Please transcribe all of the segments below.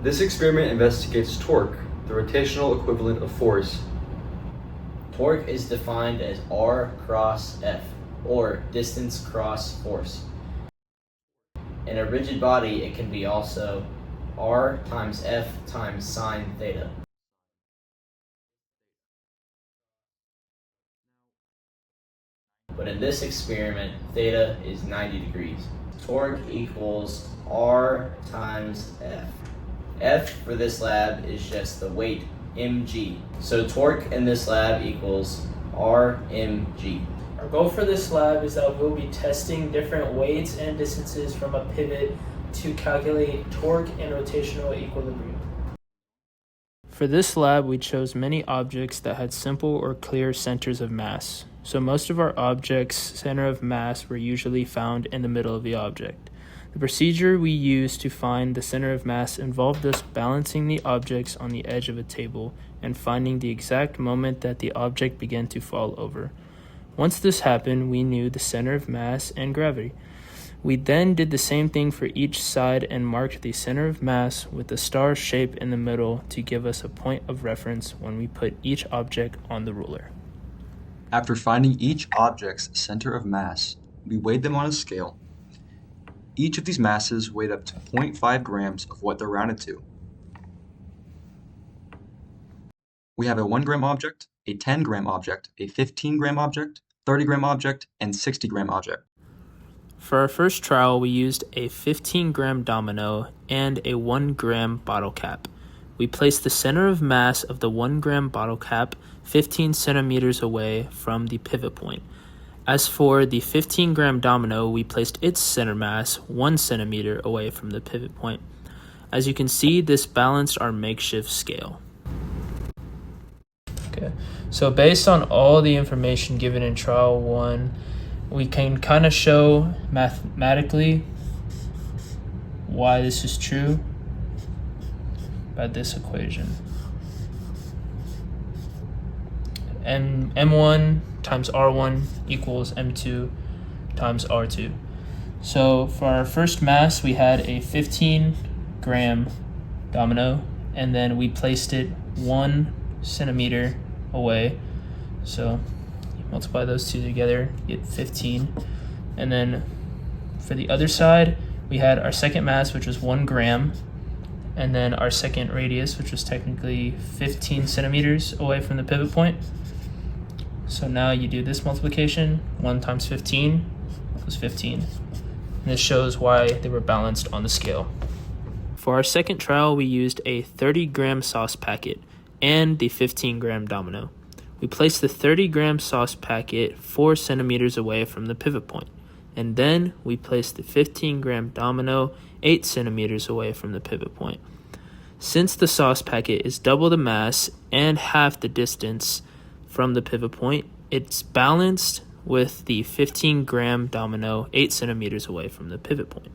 This experiment investigates torque, the rotational equivalent of force. Torque is defined as R cross F, or distance cross force. In a rigid body, it can be also R times F times sine theta. But in this experiment, theta is 90 degrees. Torque equals R times F. F for this lab is just the weight, mg. So torque in this lab equals Rmg. Our goal for this lab is that we'll be testing different weights and distances from a pivot to calculate torque and rotational equilibrium. For this lab, we chose many objects that had simple or clear centers of mass. So most of our objects' center of mass were usually found in the middle of the object. The procedure we used to find the center of mass involved us balancing the objects on the edge of a table and finding the exact moment that the object began to fall over. Once this happened, we knew the center of mass and gravity. We then did the same thing for each side and marked the center of mass with the star shape in the middle to give us a point of reference when we put each object on the ruler. After finding each object's center of mass, we weighed them on a scale. Each of these masses weighed up to 0.5 grams of what they're rounded to. We have a 1 gram object, a 10 gram object, a 15 gram object, 30 gram object, and 60 gram object. For our first trial, we used a 15 gram domino and a 1 gram bottle cap. We placed the center of mass of the 1 gram bottle cap 15 centimeters away from the pivot point. As for the 15 gram domino, we placed its center mass 1 centimeter away from the pivot point. As you can see, this balanced our makeshift scale. Okay, so based on all the information given in trial 1, we can kind of show mathematically why this is true by this equation. M1 times R1 equals M2 times R2. So for our first mass, we had a 15 gram domino, and then we placed it 1 centimeter away. So you multiply those two together, you get 15. And then for the other side, we had our second mass, which was 1 gram, and then our second radius, which was technically 15 centimeters away from the pivot point. So now you do this multiplication, 1 times 15 was 15. And this shows why they were balanced on the scale. For our second trial, we used a 30 gram sauce packet and the 15 gram domino. We placed the 30 gram sauce packet 4 centimeters away from the pivot point, and then we placed the 15 gram domino 8 centimeters away from the pivot point. Since the sauce packet is double the mass and half the distance from the pivot point, it's balanced with the 15 gram domino 8 centimeters away from the pivot point.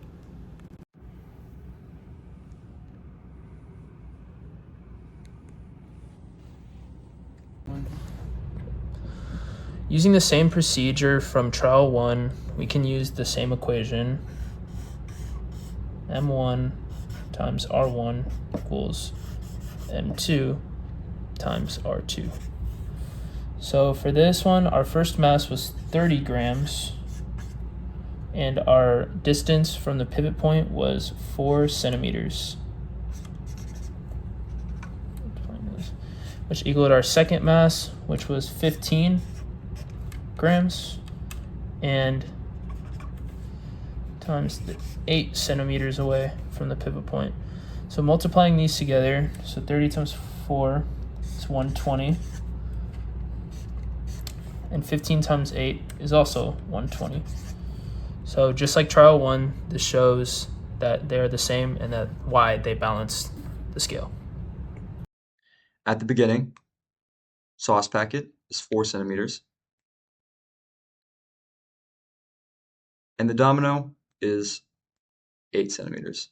Using the same procedure from trial 1, we can use the same equation. M1 times R1 equals M2 times R2. So for this one, our first mass was 30 grams, and our distance from the pivot point was 4 centimeters, which equaled our second mass, which was 15 grams, and times the 8 centimeters away from the pivot point. So multiplying these together, so 30 times 4 is 120. And 15 times 8 is also 120. So just like trial 1, this shows that they're the same and that why they balance the scale. At the beginning, sauce packet is 4 centimeters, and the domino is 8 centimeters.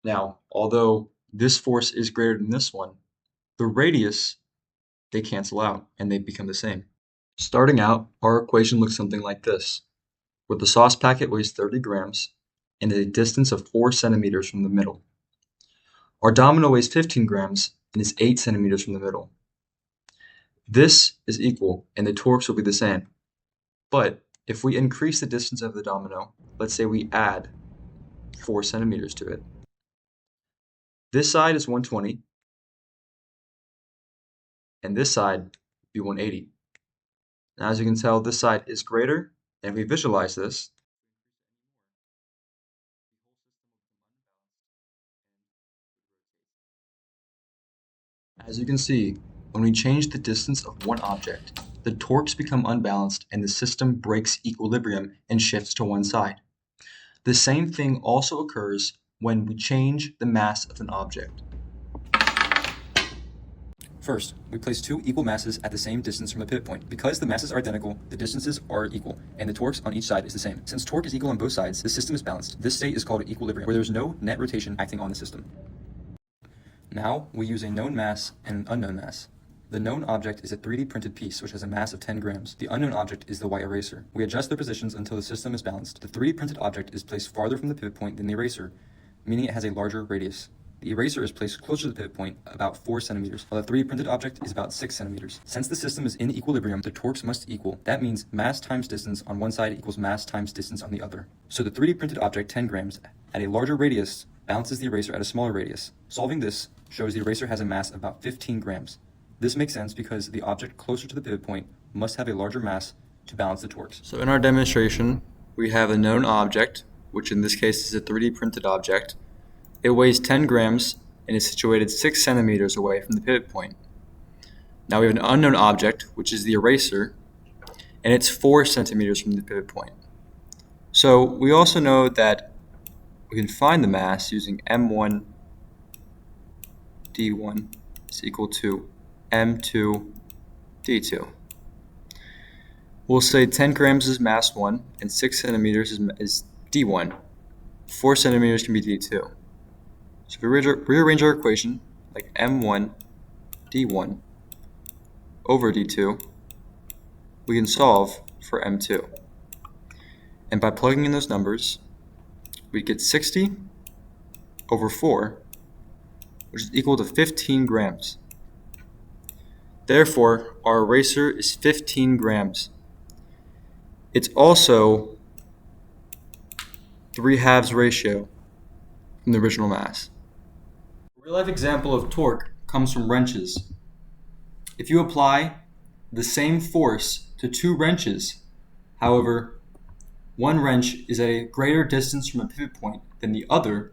Now, although this force is greater than this one, the radius, they cancel out and they become the same. Starting out, our equation looks something like this, where the sauce packet weighs 30 grams and a distance of 4 centimeters from the middle. Our domino weighs 15 grams and is 8 centimeters from the middle. This is equal, and the torques will be the same. But if we increase the distance of the domino, let's say we add 4 centimeters to it, this side is 120, and this side would be 180. Now, as you can tell, this side is greater, and if we visualize this, as you can see, when we change the distance of one object, the torques become unbalanced and the system breaks equilibrium and shifts to one side. The same thing also occurs when we change the mass of an object. First, we place two equal masses at the same distance from the pivot point. Because the masses are identical, the distances are equal, and the torques on each side is the same. Since torque is equal on both sides, the system is balanced. This state is called equilibrium, where there is no net rotation acting on the system. Now, we use a known mass and an unknown mass. The known object is a 3D printed piece which has a mass of 10 grams. The unknown object is the white eraser. We adjust their positions until the system is balanced. The 3D printed object is placed farther from the pivot point than the eraser, meaning it has a larger radius. The eraser is placed closer to the pivot point, about 4 centimeters, while the 3D printed object is about 6 centimeters. Since the system is in equilibrium, the torques must equal. That means mass times distance on one side equals mass times distance on the other. So the 3D printed object, 10 grams, at a larger radius, balances the eraser at a smaller radius. Solving this shows the eraser has a mass of about 15 grams. This makes sense because the object closer to the pivot point must have a larger mass to balance the torques. So in our demonstration, we have a known object, which in this case is a 3D printed object. It weighs 10 grams and is situated 6 centimeters away from the pivot point. Now we have an unknown object, which is the eraser, and it's 4 centimeters from the pivot point. So we also know that we can find the mass using M1 D1 is equal to M2 D2. We'll say 10 grams is mass 1 and 6 centimeters is D1. 4 centimeters can be D2. So if we rearrange our equation like M1 D1 over D2, we can solve for M2. And by plugging in those numbers, we get 60 over 4, which is equal to 15 grams. Therefore, our eraser is 15 grams. It's also 3/2 ratio from the original mass. A real-life example of torque comes from wrenches. If you apply the same force to two wrenches, however, one wrench is at a greater distance from a pivot point than the other,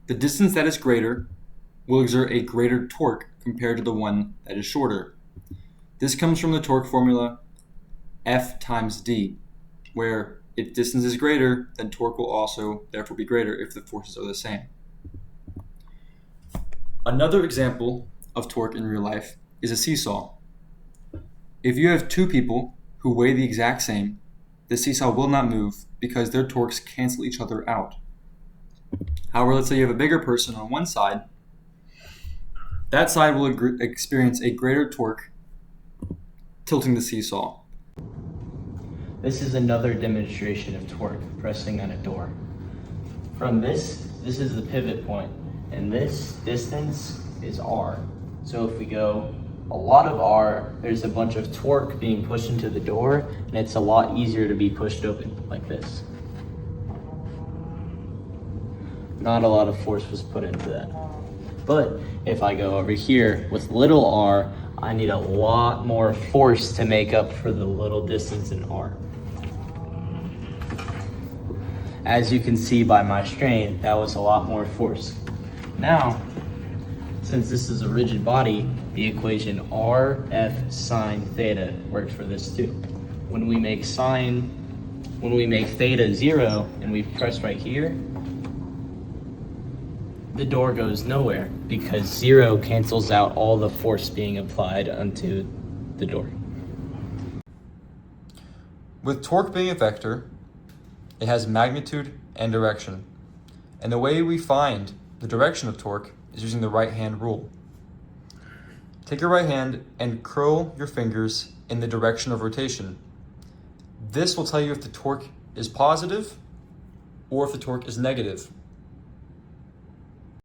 the distance that is greater will exert a greater torque compared to the one that is shorter. This comes from the torque formula F times D, where if distance is greater, then torque will also therefore be greater if the forces are the same. Another example of torque in real life is a seesaw. If you have two people who weigh the exact same, the seesaw will not move because their torques cancel each other out. However, let's say you have a bigger person on one side. That side will experience a greater torque, tilting the seesaw. This is another demonstration of torque pressing on a door. From this is the pivot point, and this distance is R. So if we go a lot of R, there's a bunch of torque being pushed into the door, and it's a lot easier to be pushed open like this. Not a lot of force was put into that. But if I go over here with little r, I need a lot more force to make up for the little distance in r. As you can see by my strain, that was a lot more force. Now, since this is a rigid body, the equation RF sine theta works for this too. When we make theta 0 and we press right here, the door goes nowhere because 0 cancels out all the force being applied onto the door. With torque being a vector, it has magnitude and direction. And the way we find the direction of torque is using the right hand rule. Take your right hand and curl your fingers in the direction of rotation. This will tell you if the torque is positive or if the torque is negative,